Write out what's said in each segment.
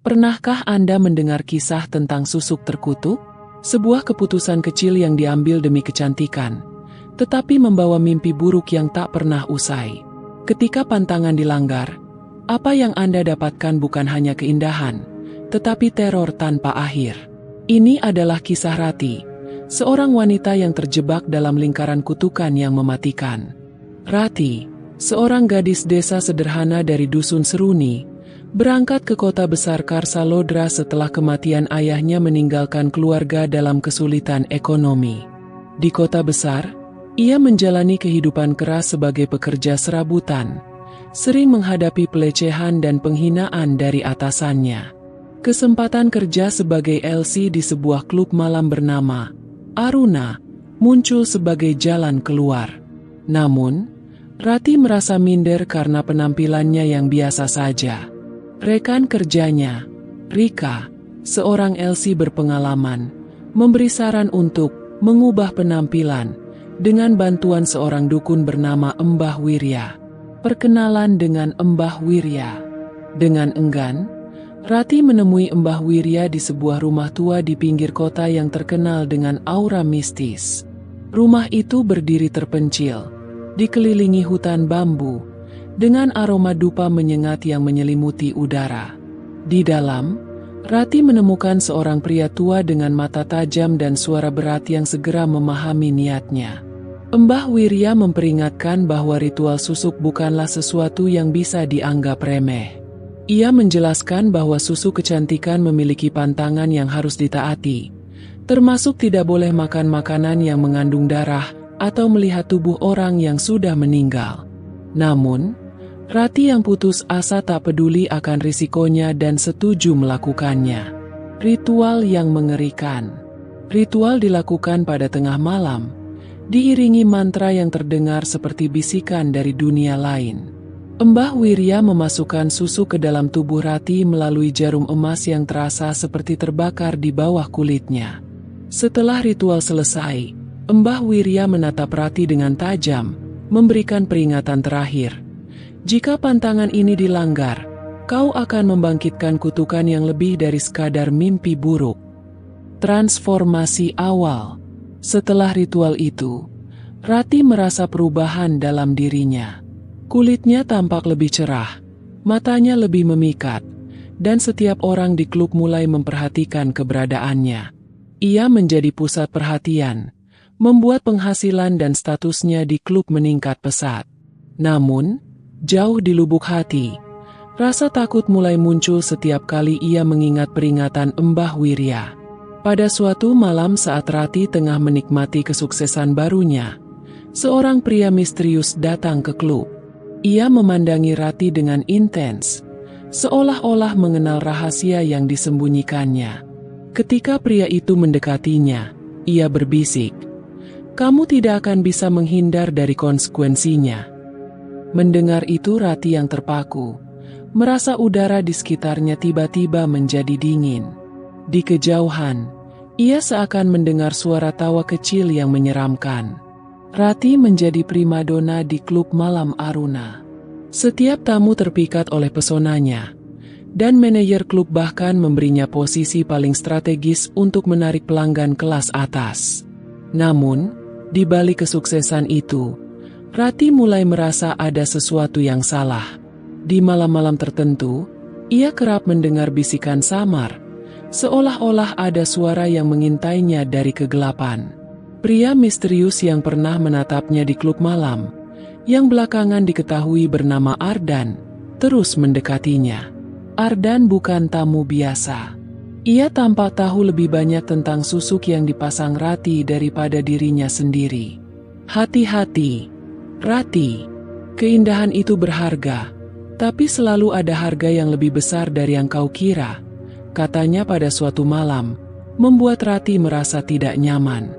Pernahkah Anda mendengar kisah tentang susuk terkutuk? Sebuah keputusan kecil yang diambil demi kecantikan, tetapi membawa mimpi buruk yang tak pernah usai. Ketika pantangan dilanggar, apa yang Anda dapatkan bukan hanya keindahan, tetapi teror tanpa akhir. Ini adalah kisah Rati, seorang wanita yang terjebak dalam lingkaran kutukan yang mematikan. Rati, seorang gadis desa sederhana dari dusun Seruni, berangkat ke kota besar Karsalodra setelah kematian ayahnya meninggalkan keluarga dalam kesulitan ekonomi. Di kota besar, ia menjalani kehidupan keras sebagai pekerja serabutan, sering menghadapi pelecehan dan penghinaan dari atasannya. Kesempatan kerja sebagai LC di sebuah klub malam bernama Aruna muncul sebagai jalan keluar. Namun, Rati merasa minder karena penampilannya yang biasa saja. Rekan kerjanya, Rika, seorang LC berpengalaman, memberi saran untuk mengubah penampilan dengan bantuan seorang dukun bernama Mbah Wirya. Perkenalan dengan Mbah Wirya. Dengan enggan, Rati menemui Mbah Wirya di sebuah rumah tua di pinggir kota yang terkenal dengan aura mistis. Rumah itu berdiri terpencil, dikelilingi hutan bambu, dengan aroma dupa menyengat yang menyelimuti udara. Di dalam, Rati menemukan seorang pria tua dengan mata tajam dan suara berat yang segera memahami niatnya. Mbah Wirya memperingatkan bahwa ritual susuk bukanlah sesuatu yang bisa dianggap remeh. Ia menjelaskan bahwa susu kecantikan memiliki pantangan yang harus ditaati, termasuk tidak boleh makan makanan yang mengandung darah atau melihat tubuh orang yang sudah meninggal. Namun, Rati yang putus asa tak peduli akan risikonya dan setuju melakukannya. Ritual yang mengerikan. Ritual dilakukan pada tengah malam, diiringi mantra yang terdengar seperti bisikan dari dunia lain. Mbah Wirya memasukkan susu ke dalam tubuh Rati melalui jarum emas yang terasa seperti terbakar di bawah kulitnya. Setelah ritual selesai, Mbah Wirya menatap Rati dengan tajam, memberikan peringatan terakhir. Jika pantangan ini dilanggar, kau akan membangkitkan kutukan yang lebih dari sekadar mimpi buruk. Transformasi awal. Setelah ritual itu, Rati merasa perubahan dalam dirinya. Kulitnya tampak lebih cerah, matanya lebih memikat, dan setiap orang di klub mulai memperhatikan keberadaannya. Ia menjadi pusat perhatian, membuat penghasilan dan statusnya di klub meningkat pesat. Namun, jauh di lubuk hati, rasa takut mulai muncul setiap kali ia mengingat peringatan Mbah Wirya. Pada suatu malam saat Rati tengah menikmati kesuksesan barunya, seorang pria misterius datang ke klub. Ia memandangi Rati dengan intens, seolah-olah mengenal rahasia yang disembunyikannya. Ketika pria itu mendekatinya, ia berbisik, "Kamu tidak akan bisa menghindar dari konsekuensinya." Mendengar itu Rati yang terpaku, merasa udara di sekitarnya tiba-tiba menjadi dingin. Di kejauhan, ia seakan mendengar suara tawa kecil yang menyeramkan. Rati menjadi primadona di klub malam Aruna. Setiap tamu terpikat oleh pesonanya, dan manajer klub bahkan memberinya posisi paling strategis untuk menarik pelanggan kelas atas. Namun, di balik kesuksesan itu, Rati mulai merasa ada sesuatu yang salah. Di malam-malam tertentu, ia kerap mendengar bisikan samar, seolah-olah ada suara yang mengintainya dari kegelapan. Pria misterius yang pernah menatapnya di klub malam, yang belakangan diketahui bernama Ardan, terus mendekatinya. Ardan bukan tamu biasa. Ia tampak tahu lebih banyak tentang susuk yang dipasang Rati daripada dirinya sendiri. "Hati-hati, Rati, keindahan itu berharga, tapi selalu ada harga yang lebih besar dari yang kau kira," katanya pada suatu malam, membuat Rati merasa tidak nyaman.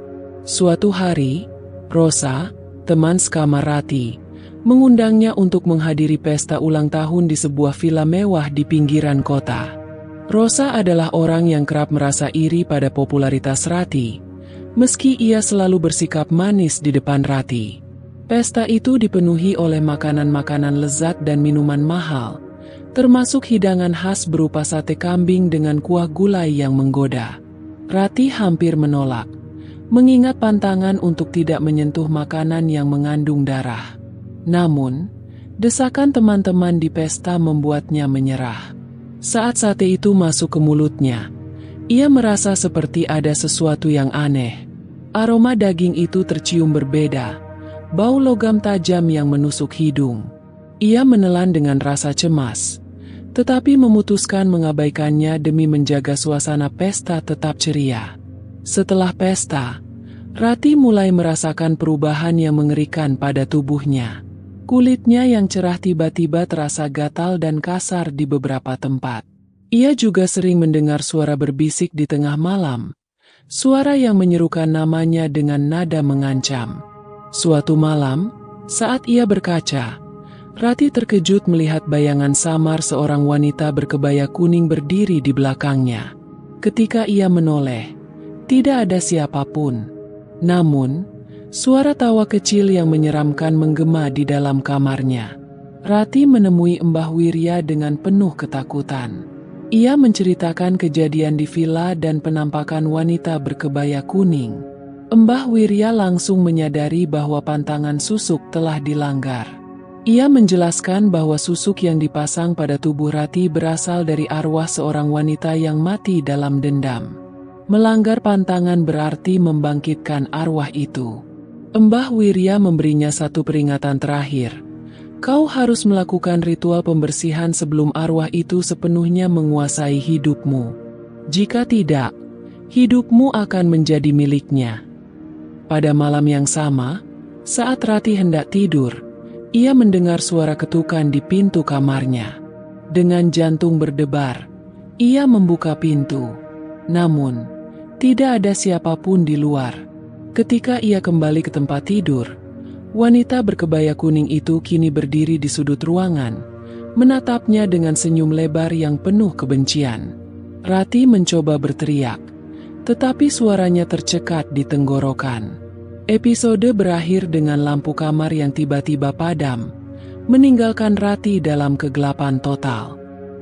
Suatu hari, Rosa, teman sekamar Rati, mengundangnya untuk menghadiri pesta ulang tahun di sebuah villa mewah di pinggiran kota. Rosa adalah orang yang kerap merasa iri pada popularitas Rati, meski ia selalu bersikap manis di depan Rati. Pesta itu dipenuhi oleh makanan-makanan lezat dan minuman mahal, termasuk hidangan khas berupa sate kambing dengan kuah gulai yang menggoda. Rati hampir menolak, mengingat pantangan untuk tidak menyentuh makanan yang mengandung darah. Namun, desakan teman-teman di pesta membuatnya menyerah. Saat sate itu masuk ke mulutnya, ia merasa seperti ada sesuatu yang aneh. Aroma daging itu tercium berbeda, bau logam tajam yang menusuk hidung. Ia menelan dengan rasa cemas, tetapi memutuskan mengabaikannya demi menjaga suasana pesta tetap ceria. Setelah pesta, Rati mulai merasakan perubahan yang mengerikan pada tubuhnya. Kulitnya yang cerah tiba-tiba terasa gatal dan kasar di beberapa tempat. Ia juga sering mendengar suara berbisik di tengah malam, suara yang menyerukan namanya dengan nada mengancam. Suatu malam, saat ia berkaca, Rati terkejut melihat bayangan samar seorang wanita berkebaya kuning berdiri di belakangnya. Ketika ia menoleh, tidak ada siapapun. Namun, suara tawa kecil yang menyeramkan menggema di dalam kamarnya. Rati menemui Mbah Wirya dengan penuh ketakutan. Ia menceritakan kejadian di villa dan penampakan wanita berkebaya kuning. Mbah Wirya langsung menyadari bahwa pantangan susuk telah dilanggar. Ia menjelaskan bahwa susuk yang dipasang pada tubuh Rati berasal dari arwah seorang wanita yang mati dalam dendam. Melanggar pantangan berarti membangkitkan arwah itu. Mbah Wirya memberinya satu peringatan terakhir. Kau harus melakukan ritual pembersihan sebelum arwah itu sepenuhnya menguasai hidupmu. Jika tidak, hidupmu akan menjadi miliknya. Pada malam yang sama, saat Rati hendak tidur, ia mendengar suara ketukan di pintu kamarnya. Dengan jantung berdebar, ia membuka pintu. Namun, tidak ada siapapun di luar. Ketika ia kembali ke tempat tidur, wanita berkebaya kuning itu kini berdiri di sudut ruangan, menatapnya dengan senyum lebar yang penuh kebencian. Rati mencoba berteriak, tetapi suaranya tercekat di tenggorokan. Episode berakhir dengan lampu kamar yang tiba-tiba padam, meninggalkan Rati dalam kegelapan total.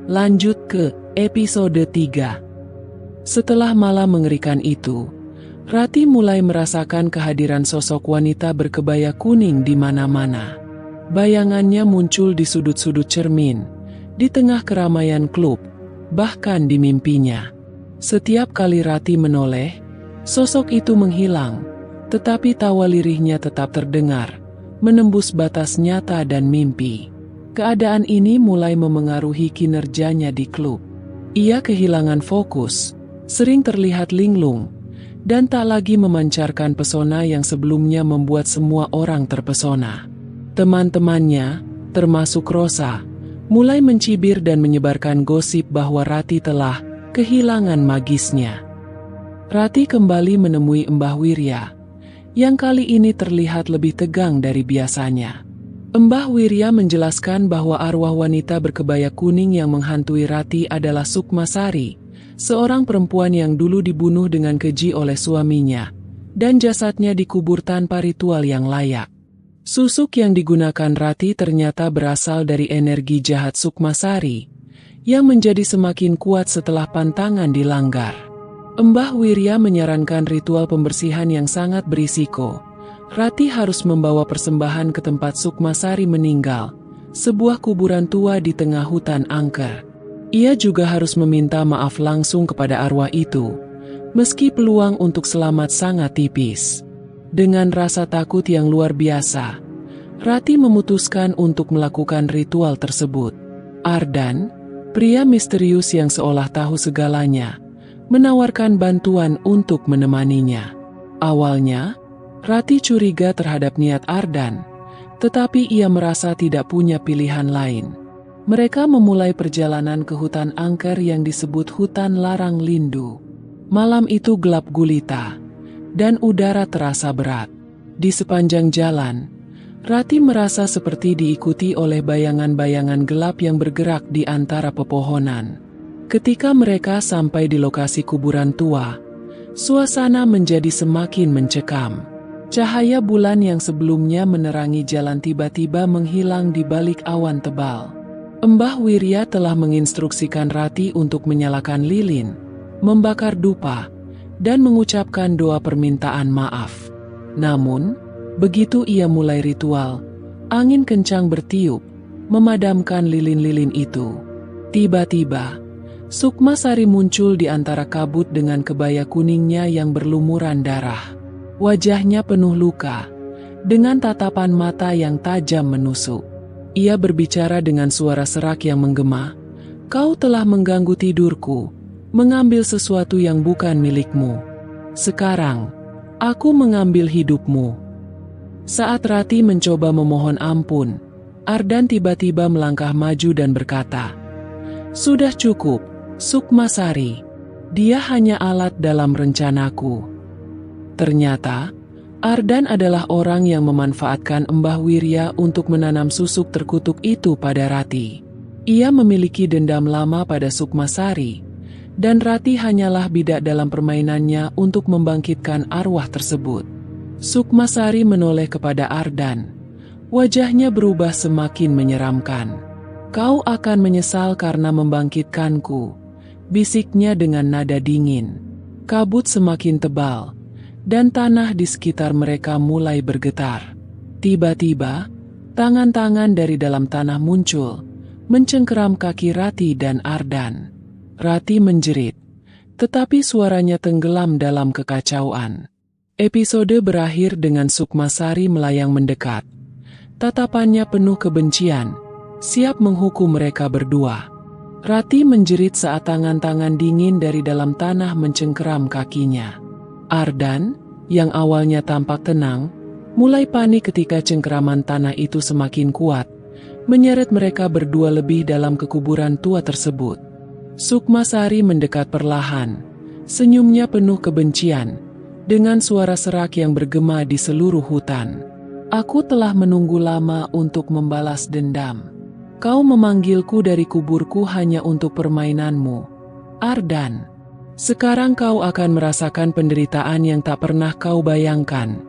Lanjut ke episode 3. Setelah malam mengerikan itu, Rati mulai merasakan kehadiran sosok wanita berkebaya kuning di mana-mana. Bayangannya muncul di sudut-sudut cermin, di tengah keramaian klub, bahkan di mimpinya. Setiap kali Rati menoleh, sosok itu menghilang, tetapi tawa lirihnya tetap terdengar, menembus batas nyata dan mimpi. Keadaan ini mulai memengaruhi kinerjanya di klub. Ia kehilangan fokus, sering terlihat linglung, dan tak lagi memancarkan pesona yang sebelumnya membuat semua orang terpesona. Teman-temannya, termasuk Rosa, mulai mencibir dan menyebarkan gosip bahwa Rati telah kehilangan magisnya. Rati kembali menemui Mbah Wirya, yang kali ini terlihat lebih tegang dari biasanya. Mbah Wirya menjelaskan bahwa arwah wanita berkebaya kuning yang menghantui Rati adalah Sukmasari, seorang perempuan yang dulu dibunuh dengan keji oleh suaminya, dan jasadnya dikubur tanpa ritual yang layak. Susuk yang digunakan Rati ternyata berasal dari energi jahat Sukmasari, yang menjadi semakin kuat setelah pantangan dilanggar. Mbah Wirya menyarankan ritual pembersihan yang sangat berisiko. Rati harus membawa persembahan ke tempat Sukmasari meninggal, sebuah kuburan tua di tengah hutan angker. Ia juga harus meminta maaf langsung kepada arwah itu, meski peluang untuk selamat sangat tipis. Dengan rasa takut yang luar biasa, Rati memutuskan untuk melakukan ritual tersebut. Ardan, pria misterius yang seolah tahu segalanya, menawarkan bantuan untuk menemaninya. Awalnya, Rati curiga terhadap niat Ardan, tetapi ia merasa tidak punya pilihan lain. Mereka memulai perjalanan ke hutan angker yang disebut hutan larang lindu. Malam itu gelap gulita, dan udara terasa berat. Di sepanjang jalan, Rati merasa seperti diikuti oleh bayangan-bayangan gelap yang bergerak di antara pepohonan. Ketika mereka sampai di lokasi kuburan tua, suasana menjadi semakin mencekam. Cahaya bulan yang sebelumnya menerangi jalan tiba-tiba menghilang di balik awan tebal. Mbah Wirya telah menginstruksikan Rati untuk menyalakan lilin, membakar dupa, dan mengucapkan doa permintaan maaf. Namun, begitu ia mulai ritual, angin kencang bertiup, memadamkan lilin-lilin itu. Tiba-tiba, Sukmasari muncul di antara kabut dengan kebaya kuningnya yang berlumuran darah. Wajahnya penuh luka, dengan tatapan mata yang tajam menusuk. Ia berbicara dengan suara serak yang menggema, "Kau telah mengganggu tidurku, mengambil sesuatu yang bukan milikmu. Sekarang, aku mengambil hidupmu." Saat Rati mencoba memohon ampun, Ardan tiba-tiba melangkah maju dan berkata, "Sudah cukup, Sukmasari. Dia hanya alat dalam rencanaku." Ternyata, Ardan adalah orang yang memanfaatkan Mbah Wirya untuk menanam susuk terkutuk itu pada Rati. Ia memiliki dendam lama pada Sukmasari, dan Rati hanyalah bidak dalam permainannya untuk membangkitkan arwah tersebut. Sukmasari menoleh kepada Ardan. Wajahnya berubah semakin menyeramkan. "Kau akan menyesal karena membangkitkanku," bisiknya dengan nada dingin. Kabut semakin tebal, dan tanah di sekitar mereka mulai bergetar. Tiba-tiba, tangan-tangan dari dalam tanah muncul, mencengkeram kaki Rati dan Ardan. Rati menjerit, tetapi suaranya tenggelam dalam kekacauan. Episode berakhir dengan Sukmasari melayang mendekat. Tatapannya penuh kebencian, siap menghukum mereka berdua. Rati menjerit saat tangan-tangan dingin dari dalam tanah mencengkeram kakinya. Ardan, yang awalnya tampak tenang, mulai panik ketika cengkeraman tanah itu semakin kuat, menyeret mereka berdua lebih dalam kekuburan tua tersebut. Sukmasari mendekat perlahan, senyumnya penuh kebencian, dengan suara serak yang bergema di seluruh hutan. "Aku telah menunggu lama untuk membalas dendam. Kau memanggilku dari kuburku hanya untuk permainanmu, Ardan. Sekarang kau akan merasakan penderitaan yang tak pernah kau bayangkan,"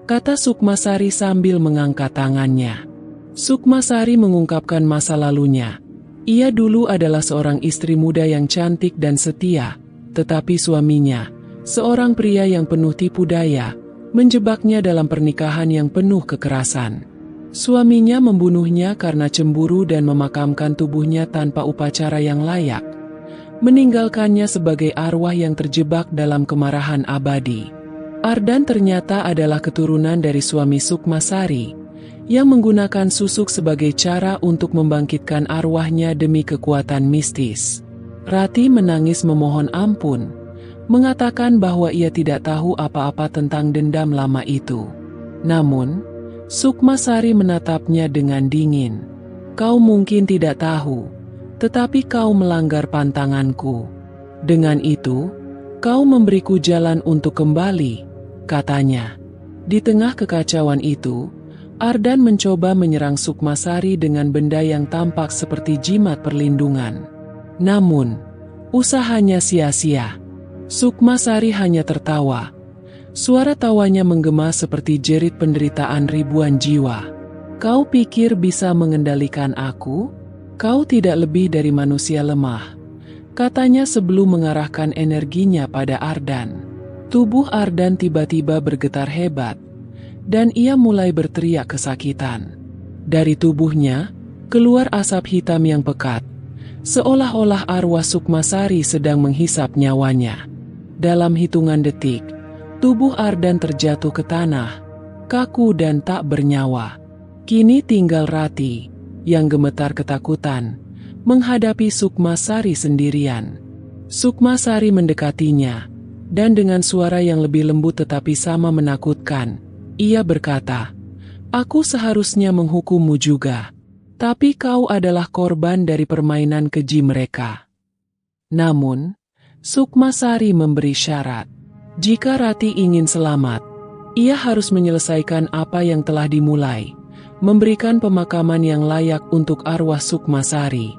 kata Sukmasari sambil mengangkat tangannya. Sukmasari mengungkapkan masa lalunya. Ia dulu adalah seorang istri muda yang cantik dan setia, tetapi suaminya, seorang pria yang penuh tipu daya, menjebaknya dalam pernikahan yang penuh kekerasan. Suaminya membunuhnya karena cemburu dan memakamkan tubuhnya tanpa upacara yang layak, meninggalkannya sebagai arwah yang terjebak dalam kemarahan abadi. Ardan ternyata adalah keturunan dari suami Sukmasari, yang menggunakan susuk sebagai cara untuk membangkitkan arwahnya demi kekuatan mistis. Rati menangis memohon ampun, mengatakan bahwa ia tidak tahu apa-apa tentang dendam lama itu. Namun, Sukmasari menatapnya dengan dingin. "Kau mungkin tidak tahu, tetapi kau melanggar pantanganku. Dengan itu, kau memberiku jalan untuk kembali," katanya. Di tengah kekacauan itu, Ardan mencoba menyerang Sukmasari dengan benda yang tampak seperti jimat perlindungan. Namun, usahanya sia-sia. Sukmasari hanya tertawa. Suara tawanya menggema seperti jerit penderitaan ribuan jiwa. "Kau pikir bisa mengendalikan aku? Kau tidak lebih dari manusia lemah," katanya sebelum mengarahkan energinya pada Ardan. Tubuh Ardan tiba-tiba bergetar hebat, dan ia mulai berteriak kesakitan. Dari tubuhnya, keluar asap hitam yang pekat, seolah-olah arwah Sukmasari sedang menghisap nyawanya. Dalam hitungan detik, tubuh Ardan terjatuh ke tanah, kaku dan tak bernyawa. Kini tinggal Rati, yang gemetar ketakutan, menghadapi Sukmasari sendirian. Sukmasari mendekatinya, dan dengan suara yang lebih lembut tetapi sama menakutkan, ia berkata, "Aku seharusnya menghukummu juga, tapi kau adalah korban dari permainan keji mereka." Namun, Sukmasari memberi syarat. Jika Rati ingin selamat, ia harus menyelesaikan apa yang telah dimulai, memberikan pemakaman yang layak untuk arwah Sukmasari.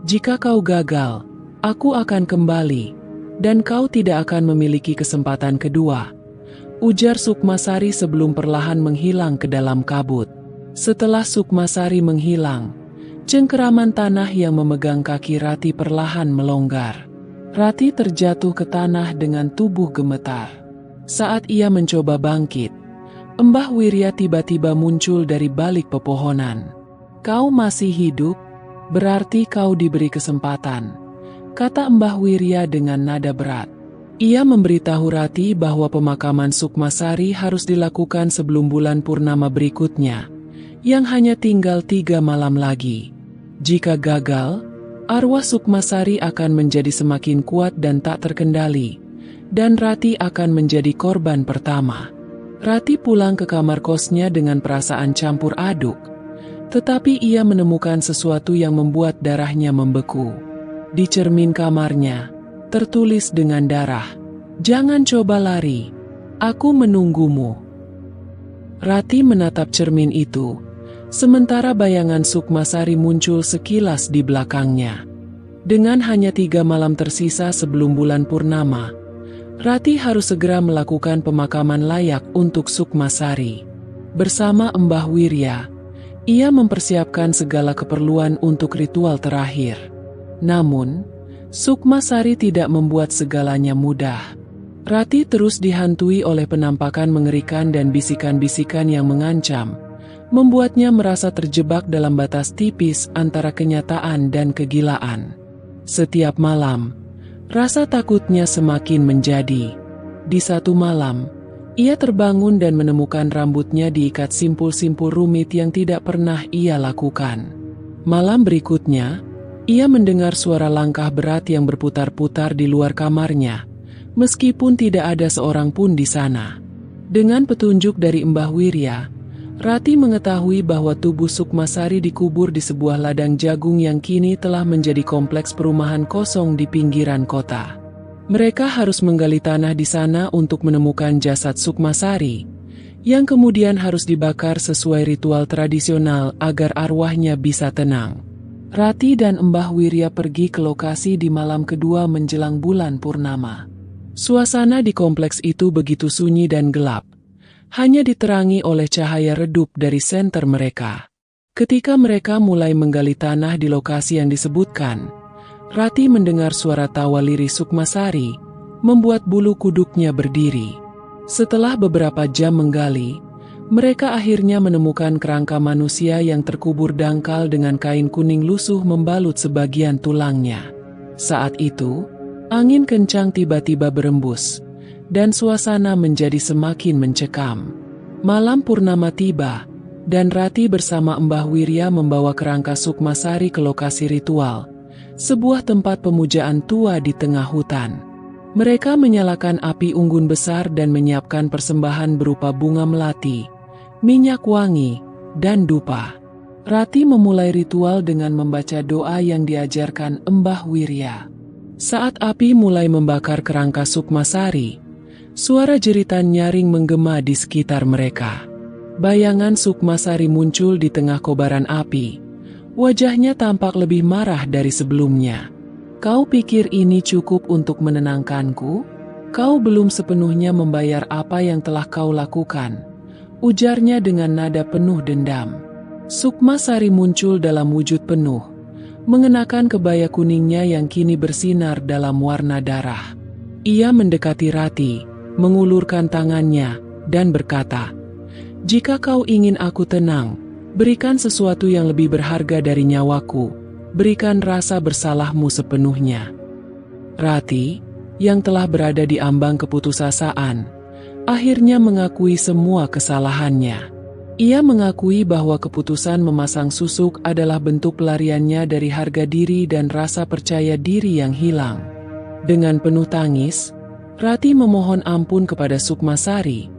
"Jika kau gagal, aku akan kembali, dan kau tidak akan memiliki kesempatan kedua," ujar Sukmasari sebelum perlahan menghilang ke dalam kabut. Setelah Sukmasari menghilang, Cengkeraman tanah yang memegang kaki Rati perlahan melonggar. Rati terjatuh ke tanah dengan tubuh gemetar. Saat ia mencoba bangkit, Mbah Wirya tiba-tiba muncul dari balik pepohonan. "Kau masih hidup? Berarti kau diberi kesempatan," kata Mbah Wirya dengan nada berat. Ia memberitahu Rati bahwa pemakaman Sukmasari harus dilakukan sebelum bulan purnama berikutnya, yang hanya tinggal 3 malam lagi. Jika gagal, arwah Sukmasari akan menjadi semakin kuat dan tak terkendali, dan Rati akan menjadi korban pertama. Rati pulang ke kamar kosnya dengan perasaan campur aduk, tetapi ia menemukan sesuatu yang membuat darahnya membeku. Di cermin kamarnya, tertulis dengan darah, "Jangan coba lari, aku menunggumu." Rati menatap cermin itu, sementara bayangan Sukmasari muncul sekilas di belakangnya. Dengan hanya 3 malam tersisa sebelum bulan purnama, Rati harus segera melakukan pemakaman layak untuk Sukmasari. Bersama Mbah Wirya, ia mempersiapkan segala keperluan untuk ritual terakhir. Namun, Sukmasari tidak membuat segalanya mudah. Rati terus dihantui oleh penampakan mengerikan dan bisikan-bisikan yang mengancam, membuatnya merasa terjebak dalam batas tipis antara kenyataan dan kegilaan. Setiap malam, rasa takutnya semakin menjadi. Di satu malam, ia terbangun dan menemukan rambutnya diikat simpul-simpul rumit yang tidak pernah ia lakukan. Malam berikutnya, ia mendengar suara langkah berat yang berputar-putar di luar kamarnya, meskipun tidak ada seorang pun di sana. Dengan petunjuk dari Mbah Wirya, Rati mengetahui bahwa tubuh Sukmasari dikubur di sebuah ladang jagung yang kini telah menjadi kompleks perumahan kosong di pinggiran kota. Mereka harus menggali tanah di sana untuk menemukan jasad Sukmasari, yang kemudian harus dibakar sesuai ritual tradisional agar arwahnya bisa tenang. Rati dan Mbah Wirya pergi ke lokasi di malam kedua menjelang bulan purnama. Suasana di kompleks itu begitu sunyi dan gelap, hanya diterangi oleh cahaya redup dari senter mereka. Ketika mereka mulai menggali tanah di lokasi yang disebutkan, Rati mendengar suara tawa lirih Sukmasari, membuat bulu kuduknya berdiri. Setelah beberapa jam menggali, mereka akhirnya menemukan kerangka manusia yang terkubur dangkal dengan kain kuning lusuh membalut sebagian tulangnya. Saat itu, angin kencang tiba-tiba berembus, dan suasana menjadi semakin mencekam. Malam purnama tiba, dan Rati bersama Mbah Wirya membawa kerangka Sukmasari ke lokasi ritual, sebuah tempat pemujaan tua di tengah hutan. Mereka menyalakan api unggun besar dan menyiapkan persembahan berupa bunga melati, minyak wangi, dan dupa. Rati memulai ritual dengan membaca doa yang diajarkan Mbah Wirya. Saat api mulai membakar kerangka Sukmasari, suara jeritan nyaring menggema di sekitar mereka. Bayangan Sukmasari muncul di tengah kobaran api. Wajahnya tampak lebih marah dari sebelumnya. "Kau pikir ini cukup untuk menenangkanku? Kau belum sepenuhnya membayar apa yang telah kau lakukan," ujarnya dengan nada penuh dendam. Sukmasari muncul dalam wujud penuh, mengenakan kebaya kuningnya yang kini bersinar dalam warna darah. Ia mendekati Rati, mengulurkan tangannya, dan berkata, "Jika kau ingin aku tenang, berikan sesuatu yang lebih berharga dari nyawaku, berikan rasa bersalahmu sepenuhnya." Rati, yang telah berada di ambang keputusasaan, akhirnya mengakui semua kesalahannya. Ia mengakui bahwa keputusan memasang susuk adalah bentuk pelariannya dari harga diri dan rasa percaya diri yang hilang. Dengan penuh tangis, Rati memohon ampun kepada Sukmasari,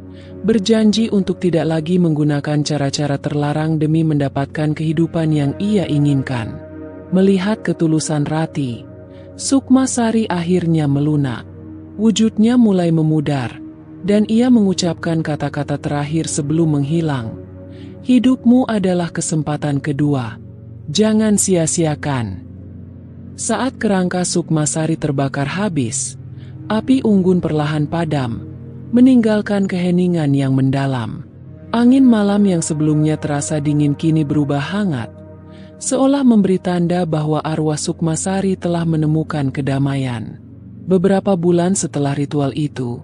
berjanji untuk tidak lagi menggunakan cara-cara terlarang demi mendapatkan kehidupan yang ia inginkan. Melihat ketulusan Rati, Sukmasari akhirnya melunak. Wujudnya mulai memudar, dan ia mengucapkan kata-kata terakhir sebelum menghilang. "Hidupmu adalah kesempatan kedua. Jangan sia-siakan." Saat kerangka Sukmasari terbakar habis, api unggun perlahan padam, meninggalkan keheningan yang mendalam. Angin malam yang sebelumnya terasa dingin kini berubah hangat, seolah memberi tanda bahwa arwah Sukmasari telah menemukan kedamaian. Beberapa bulan setelah ritual itu,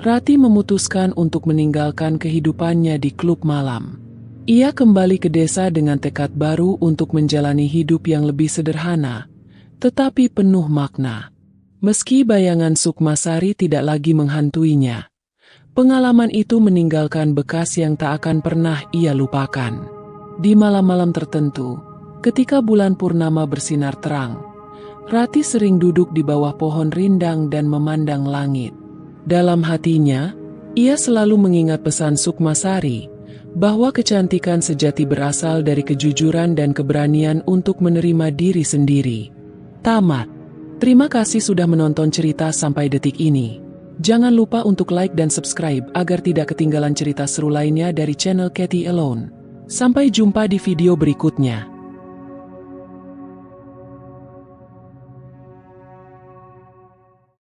Rati memutuskan untuk meninggalkan kehidupannya di klub malam. Ia kembali ke desa dengan tekad baru untuk menjalani hidup yang lebih sederhana, tetapi penuh makna. Meski bayangan Sukmasari tidak lagi menghantuinya, pengalaman itu meninggalkan bekas yang tak akan pernah ia lupakan. Di malam-malam tertentu, ketika bulan purnama bersinar terang, Rati sering duduk di bawah pohon rindang dan memandang langit. Dalam hatinya, ia selalu mengingat pesan Sukmasari, bahwa kecantikan sejati berasal dari kejujuran dan keberanian untuk menerima diri sendiri. Tamat. Terima kasih sudah menonton cerita sampai detik ini. Jangan lupa untuk like dan subscribe agar tidak ketinggalan cerita seru lainnya dari channel Cathy Alone. Sampai jumpa di video berikutnya.